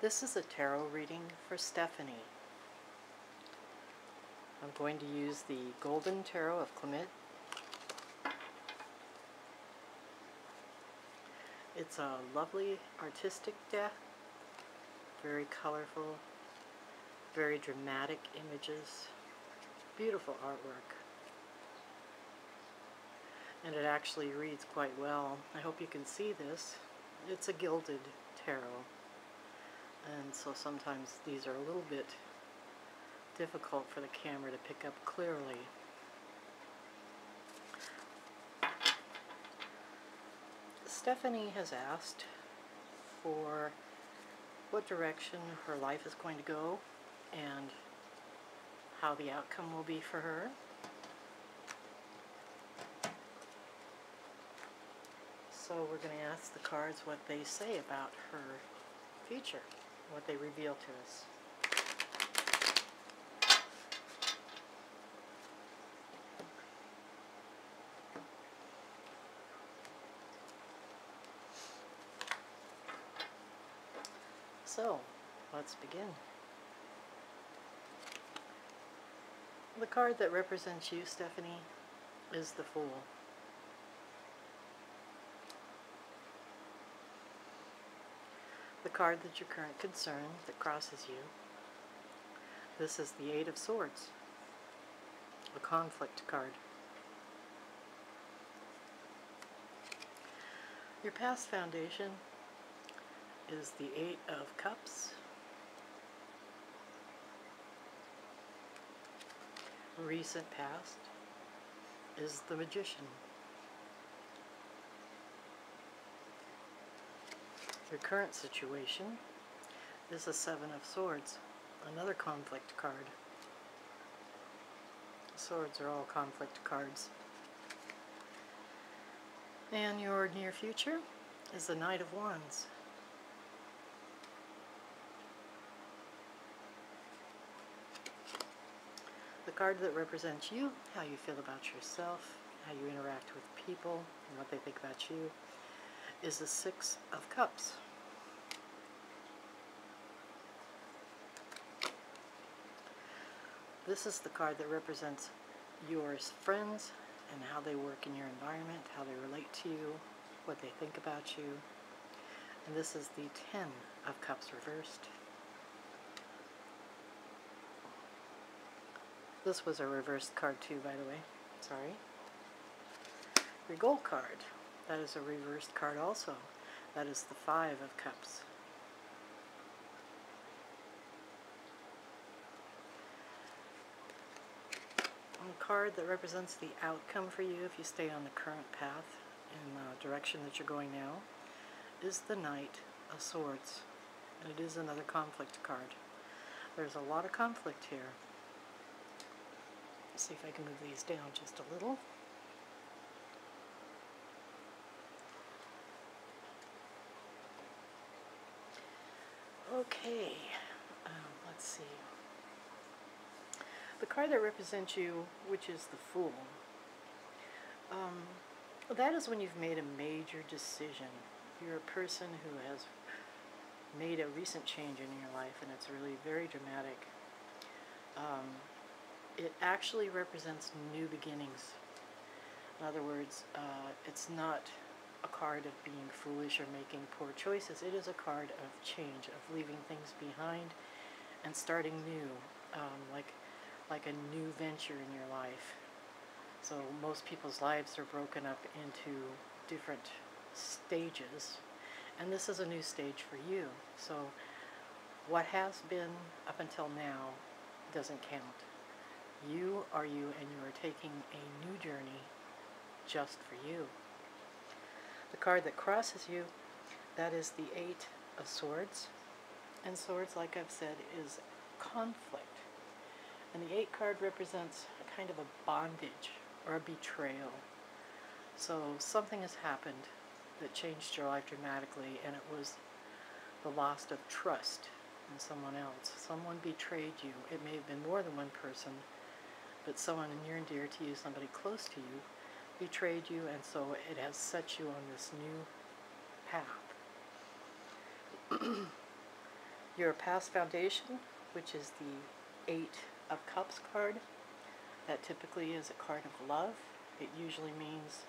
This is a tarot reading for Stephanie. I'm going to use the Golden Tarot of Klimt. It's a lovely artistic deck, very colorful, very dramatic images, beautiful artwork. And it actually reads quite well. I hope you can see this. It's a gilded tarot, and so sometimes these are a little bit difficult for the camera to pick up clearly. Stephanie has asked for what direction her life is going to go and how the outcome will be for her. So we're going to ask the cards what they say about her future, what they reveal to us. So, let's begin. The card that represents you, Stephanie, is the Fool. The card that's your current concern that crosses you. This is the Eight of Swords, a conflict card. Your past foundation is the Eight of Cups. Recent past is the Magician. Your current situation is the Seven of Swords, another conflict card. Swords are all conflict cards. And your near future is the Knight of Wands. The card that represents you, how you feel about yourself, how you interact with people, and what they think about you, is the Six of Cups. This is the card that represents your friends and how they work in your environment, how they relate to you, what they think about you. And this is the Ten of Cups reversed. This was a reversed card too, by the way. Sorry. Your gold card. That is a reversed card also. That is the Five of Cups. And the card that represents the outcome for you if you stay on the current path in the direction that you're going now is the Knight of Swords. And it is another conflict card. There's a lot of conflict here. Let's see if I can move these down just a little. Okay, let's see. The card that represents you, which is the Fool, that is when you've made a major decision. You're a person who has made a recent change in your life, and it's really very dramatic. It actually represents new beginnings. In other words, it's not a card of being foolish or making poor choices. It is a card of change, of leaving things behind and starting new, like a new venture in your life. So most people's lives are broken up into different stages, and this is a new stage for you. So what has been up until now doesn't count. You are you, and you are taking a new journey just for you. The card that crosses you, that is the Eight of Swords. And swords, like I've said, is conflict. And the 8 card represents a kind of a bondage or a betrayal. So something has happened that changed your life dramatically, and it was the loss of trust in someone else. Someone betrayed you. It may have been more than one person, but someone near and dear to you, somebody close to you, betrayed you, and so it has set you on this new path. Your past foundation, which is the Eight of Cups card, that typically is a card of love. It usually means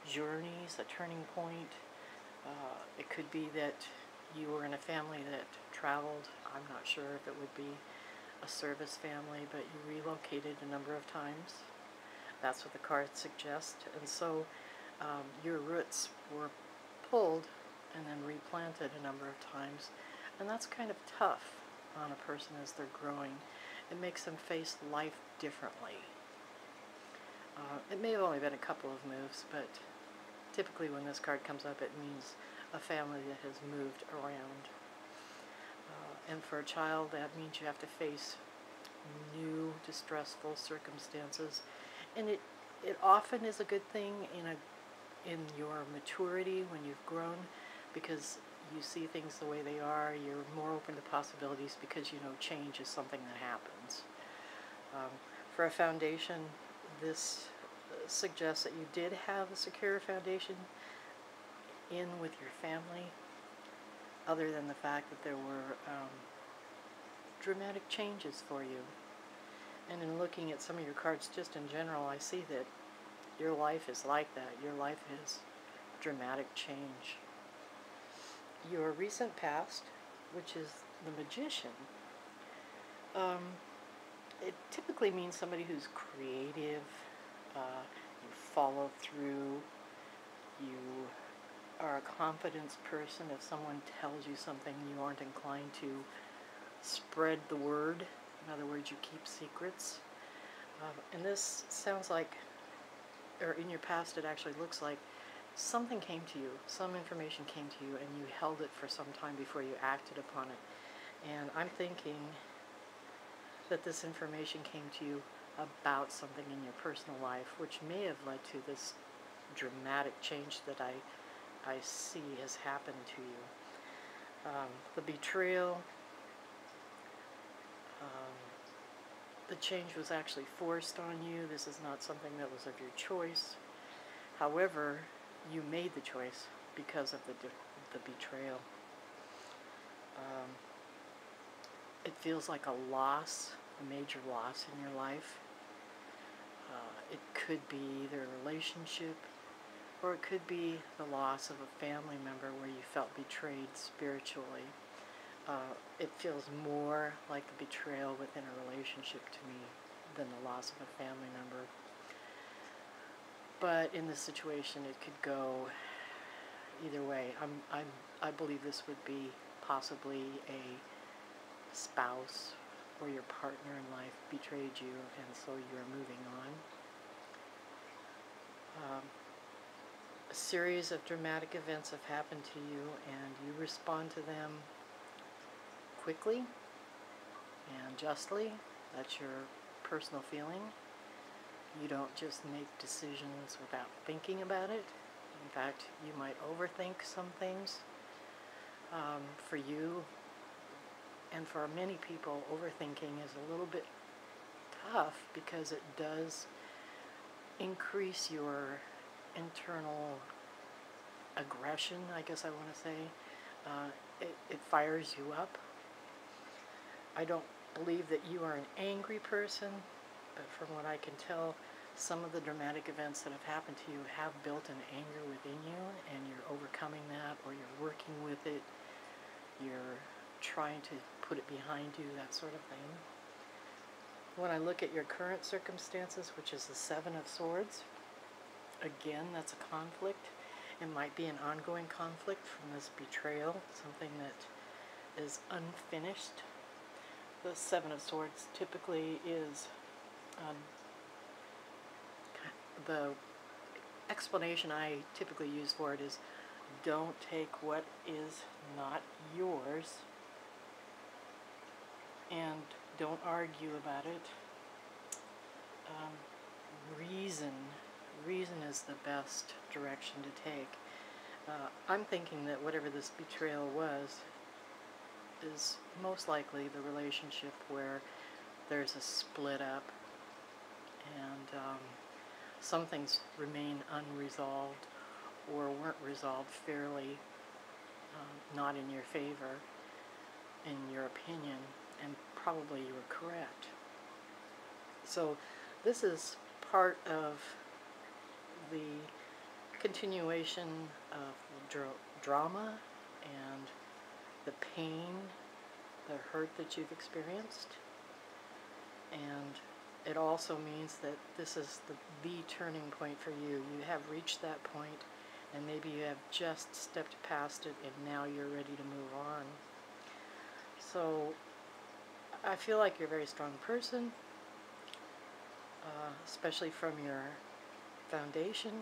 journeys, a turning point. It could be that you were in a family that traveled. I'm not sure if it would be a service family, but you relocated a number of times. That's what the cards suggest. And so your roots were pulled and then replanted a number of times. And that's kind of tough on a person as they're growing. It makes them face life differently. It may have only been a couple of moves, but typically when this card comes up, it means a family that has moved around. And for a child, that means you have to face new, distressful circumstances. And it often is a good thing in your maturity when you've grown, because you see things the way they are. You're more open to possibilities because you know change is something that happens. For a foundation, this suggests that you did have a secure foundation in with your family, other than the fact that there were dramatic changes for you. And in looking at some of your cards just in general, I see that your life is like that. Your life is dramatic change. Your recent past, which is the Magician, it typically means somebody who's creative, you follow through, you are a confidence person. If someone tells you something, you aren't inclined to spread the word. In other words, you keep secrets. And this sounds like, or in your past it actually looks like, something came to you, some information came to you, and you held it for some time before you acted upon it. And I'm thinking that this information came to you about something in your personal life, which may have led to this dramatic change that I see has happened to you. The betrayal, the change was actually forced on you. This is not something that was of your choice. However, you made the choice because of the betrayal. It feels like a loss, a major loss in your life. It could be either a relationship, or it could be the loss of a family member where you felt betrayed spiritually. It feels more like the betrayal within a relationship to me than the loss of a family member. But in this situation, it could go either way. I believe this would be possibly a spouse or your partner in life betrayed you, and so you're moving on. A series of dramatic events have happened to you, and you respond to them quickly and justly. That's your personal feeling. You don't just make decisions without thinking about it. In fact, you might overthink some things. For you and for many people, overthinking is a little bit tough because it does increase your internal aggression, I guess I want to say. It fires you up. I don't believe that you are an angry person, but from what I can tell, some of the dramatic events that have happened to you have built an anger within you, and you're overcoming that, or you're working with it, you're trying to put it behind you, that sort of thing. When I look at your current circumstances, which is the Seven of Swords, again, that's a conflict. It might be an ongoing conflict from this betrayal, something that is unfinished. The Seven of Swords typically is the explanation I typically use for it is, don't take what is not yours and don't argue about it. Reason is the best direction to take. I'm thinking that whatever this betrayal was is most likely the relationship where there's a split up and some things remain unresolved or weren't resolved fairly, not in your favor. in your opinion, and probably you were correct. So this is part of the continuation of the drama and the pain, the hurt that you've experienced. And it also means that this is the turning point for you. You have reached that point, and maybe you have just stepped past it, and now you're ready to move on. So I feel like you're a very strong person, especially from your foundation,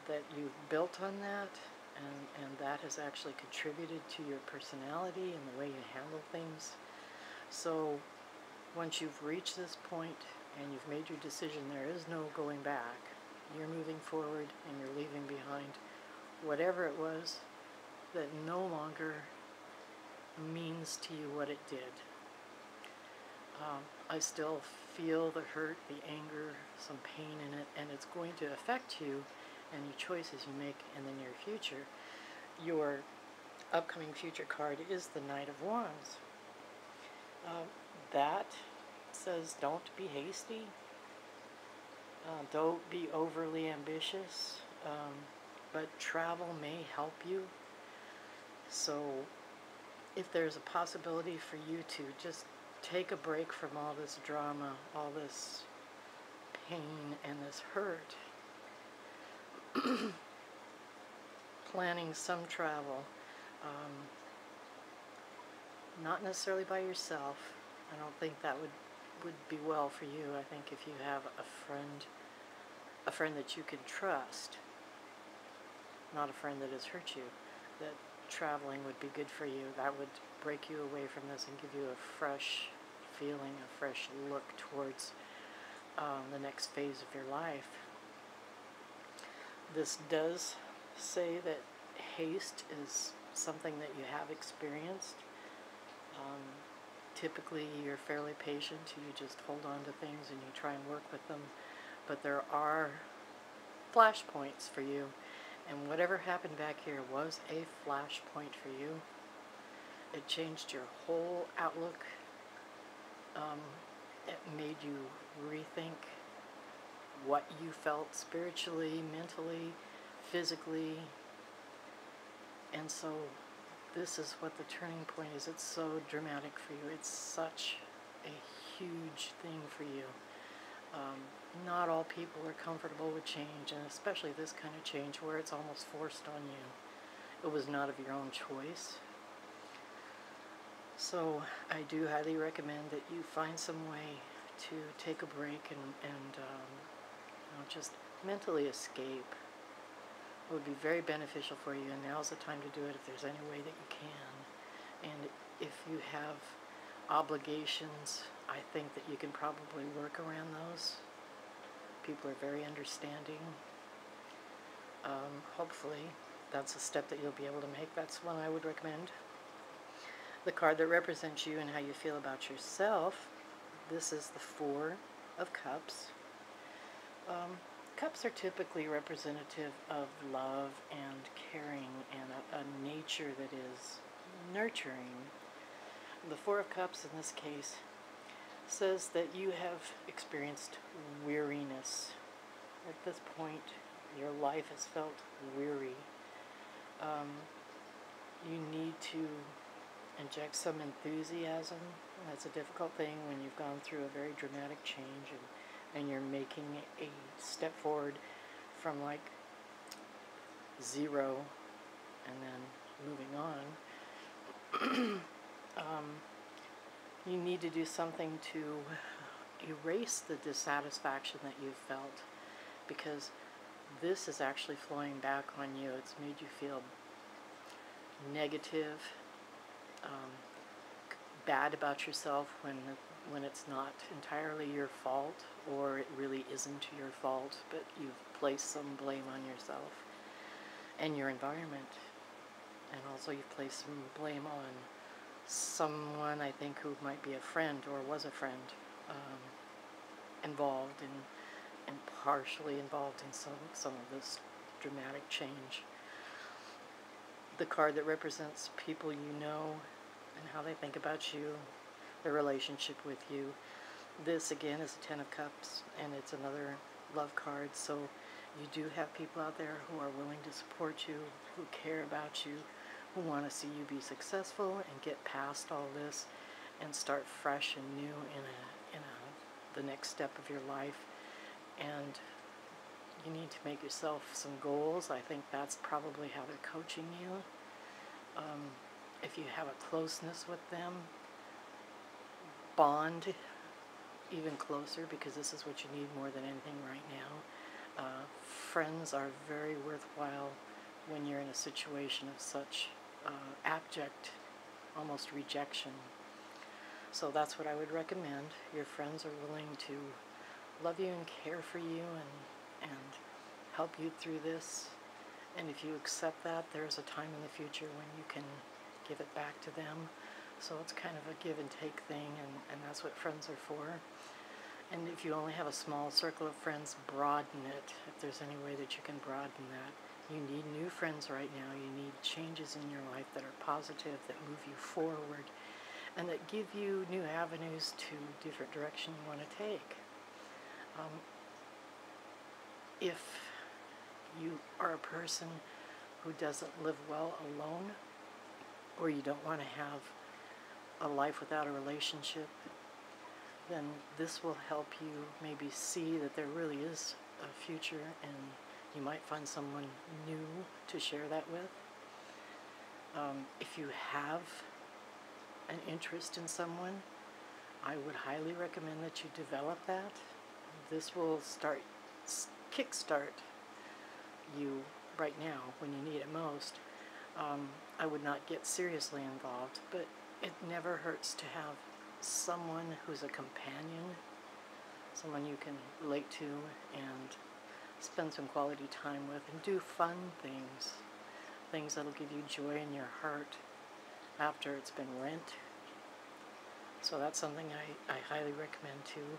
that you've built on that, and that has actually contributed to your personality and the way you handle things. So once you've reached this point and you've made your decision, there is no going back. You're moving forward and you're leaving behind whatever it was that no longer means to you what it did. I still feel the hurt, the anger, some pain in it, and it's going to affect you, any choices you make in the near future. Your upcoming future card is the Knight of Wands. That says don't be hasty, don't be overly ambitious, but travel may help you. So if there's a possibility for you to just take a break from all this drama, all this pain and this hurt, planning some travel, not necessarily by yourself. I don't think that would be well for you. I think if you have a friend that you can trust, not a friend that has hurt you, that traveling would be good for you. That would break you away from this and give you a fresh feeling, a fresh look towards the next phase of your life. This does say that haste is something that you have experienced. Typically you're fairly patient, you just hold on to things and you try and work with them, but there are flashpoints for you, and whatever happened back here was a flashpoint for you. It changed your whole outlook. It made you rethink what you felt spiritually, mentally, physically, and so this is what the turning point is. It's so dramatic for you. It's such a huge thing for you. Not all people are comfortable with change, and especially this kind of change where it's almost forced on you. It was not of your own choice. So I do highly recommend that you find some way to take a break and just mentally escape. It would be very beneficial for you, and now's the time to do it if there's any way that you can. And if you have obligations, I think that you can probably work around those. People are very understanding. Hopefully that's a step that you'll be able to make. That's one I would recommend. The card that represents you and how you feel about yourself, this is the Four of Cups. Cups are typically representative of love and caring and a nature that is nurturing. The Four of Cups in this case says that you have experienced weariness. At this point, your life has felt weary. You need to inject some enthusiasm. That's a difficult thing when you've gone through a very dramatic change and you're making a step forward from like zero and then moving on. You need to do something to erase the dissatisfaction that you've felt, because this is actually flowing back on you. It's made you feel negative, bad about yourself when it's not entirely your fault, or it really isn't your fault, but you've placed some blame on yourself and your environment, and also you've placed some blame on someone, I think, who might be a friend or was a friend, involved and partially involved in some of this dramatic change. The card that represents people you know and how they think about you, their relationship with you. This again is a Ten of Cups, and it's another love card, so you do have people out there who are willing to support you, who care about you, who want to see you be successful and get past all this and start fresh and new in the next step of your life. And you need to make yourself some goals. I think that's probably how they're coaching you. If you have a closeness with them, bond even closer, because this is what you need more than anything right now. Friends are very worthwhile when you're in a situation of such abject, almost rejection. So that's what I would recommend. Your friends are willing to love you and care for you and help you through this. And if you accept that, there's a time in the future when you can give it back to them. So it's kind of a give and take thing, and that's what friends are for. And if you only have a small circle of friends, broaden it. If there's any way that you can broaden that. You need new friends right now. You need changes in your life that are positive, that move you forward, and that give you new avenues to different direction you want to take. If you are a person who doesn't live well alone, or you don't want to have a life without a relationship, then this will help you maybe see that there really is a future, and you might find someone new to share that with. If you have an interest in someone, I would highly recommend that you develop that. This will kickstart you right now when you need it most. I would not get seriously involved, but it never hurts to have someone who's a companion, someone you can relate to and spend some quality time with, and do fun things, things that'll give you joy in your heart after it's been rent. So that's something I highly recommend too.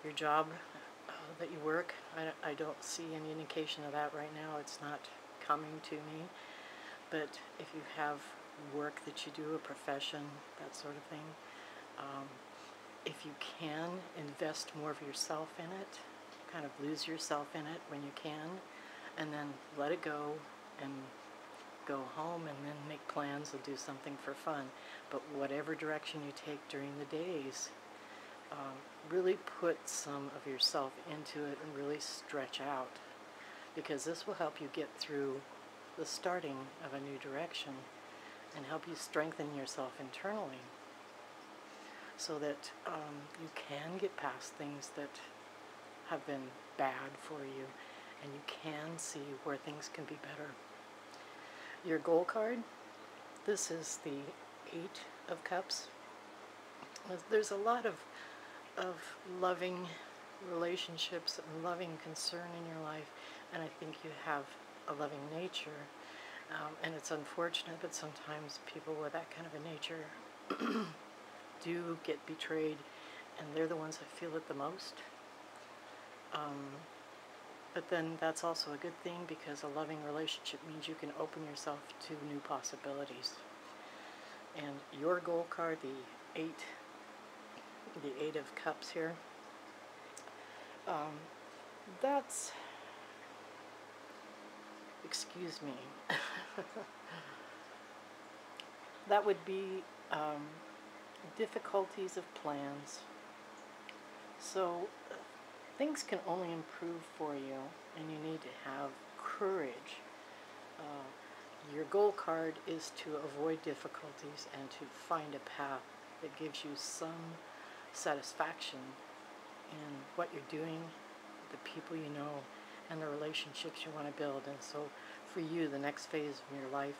Your job that you work, I don't see any indication of that right now. It's not coming to me. But if you have work that you do, a profession, that sort of thing, if you can, invest more of yourself in it, kind of lose yourself in it when you can, and then let it go and go home, and then make plans to do something for fun. But whatever direction you take during the days, really put some of yourself into it and really stretch out, because this will help you get through the starting of a new direction and help you strengthen yourself internally, so that you can get past things that have been bad for you, and you can see where things can be better. Your goal card, this is the Eight of Cups. There's a lot of loving relationships and loving concern in your life, and I think you have a loving nature. And it's unfortunate, but sometimes people with that kind of a nature do get betrayed, and they're the ones that feel it the most. But then that's also a good thing, because a loving relationship means you can open yourself to new possibilities. And your goal card, the Eight of Cups here, that's, excuse me, that would be difficulties of plans. So things can only improve for you, and you need to have courage. Your goal card is to avoid difficulties and to find a path that gives you some satisfaction in what you're doing, the people you know, and the relationships you want to build. And so for you, the next phase of your life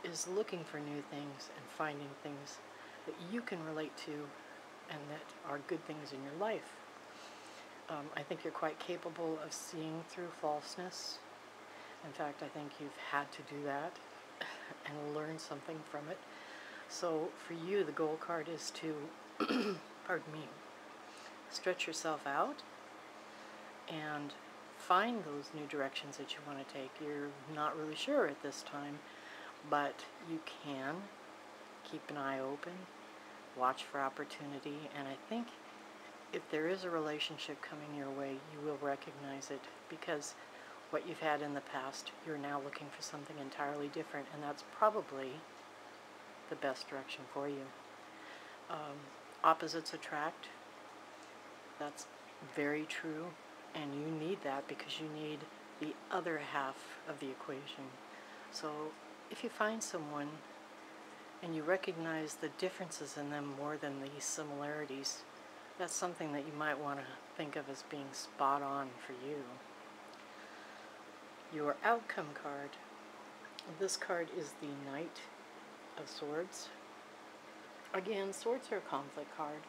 is looking for new things and finding things that you can relate to and that are good things in your life. I think you're quite capable of seeing through falseness. In fact, I think you've had to do that and learn something from it. So for you, the goal card is to, pardon me, stretch yourself out and find those new directions that you want to take. You're not really sure at this time but you can keep an eye open, watch for opportunity, and I think if there is a relationship coming your way, you will recognize it, because what you've had in the past, you're now looking for something entirely different, and that's probably the best direction for you. Opposites attract. That's very true, and you need that because you need the other half of the equation. So if you find someone and you recognize the differences in them more than the similarities, that's something that you might want to think of as being spot on for you. Your outcome card. This card is the Knight of Swords. Again, swords are a conflict card,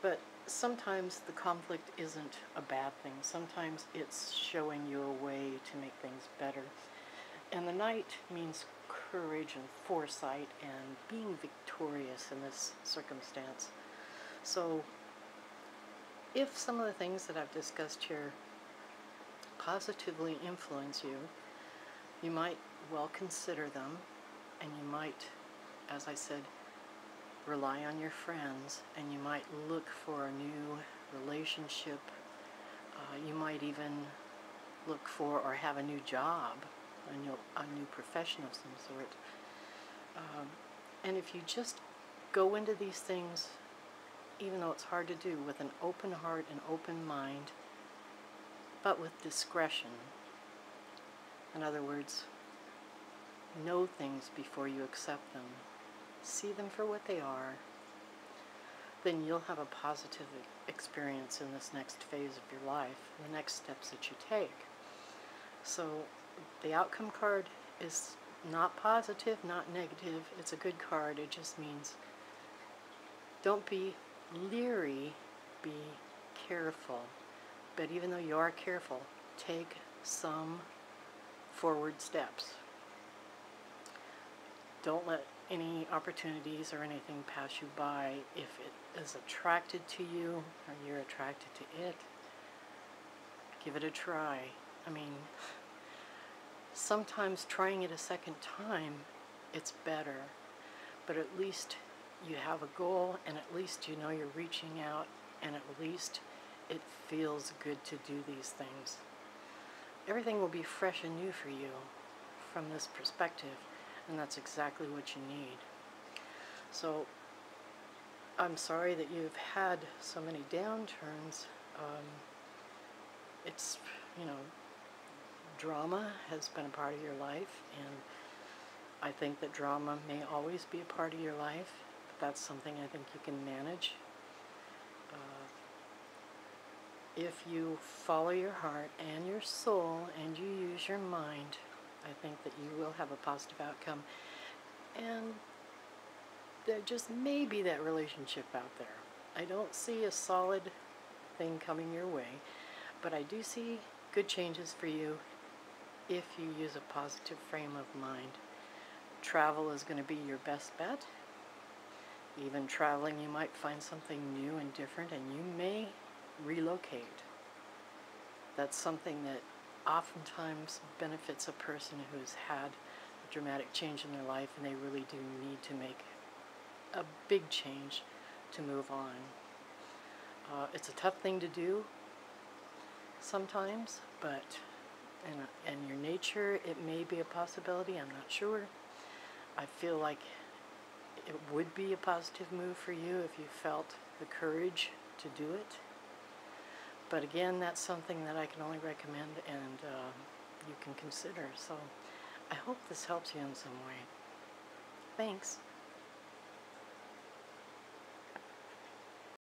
but sometimes the conflict isn't a bad thing. Sometimes it's showing you a way to make things better. And the Knight means courage and foresight and being victorious in this circumstance. So if some of the things that I've discussed here positively influence you, you might well consider them, and you might, as I said, rely on your friends, and you might look for a new relationship. You might even look for or have a new job, a new profession of some sort. And if you just go into these things, even though it's hard to do, with an open heart and open mind, but with discretion. In other words, know things before you accept them. See them for what they are. Then you'll have a positive experience in this next phase of your life, the next steps that you take. So the outcome card is not positive, not negative. It's a good card. It just means don't be leery, be careful. But even though you are careful, take some forward steps. Don't let any opportunities or anything pass you by. If it is attracted to you or you're attracted to it, give it a try. I mean, sometimes trying it a second time, it's better, but at least you have a goal, and at least you know you're reaching out, and at least it feels good to do these things. Everything will be fresh and new for you from this perspective, and that's exactly what you need. So I'm sorry that you've had so many downturns. It's, drama has been a part of your life, and I think that drama may always be a part of your life, but that's something I think you can manage. If you follow your heart and your soul and you use your mind, I think that you will have a positive outcome. And there just may be that relationship out there. I don't see a solid thing coming your way, but I do see good changes for you if you use a positive frame of mind. Travel is going to be your best bet. Even traveling, you might find something new and different, and you may relocate. That's something that oftentimes benefits a person who's had a dramatic change in their life, and they really do need to make a big change to move on. It's a tough thing to do sometimes, but in your nature, it may be a possibility. I'm not sure. I feel like it would be a positive move for you if you felt the courage to do it. But again, that's something that I can only recommend, and you can consider. So I hope this helps you in some way. Thanks.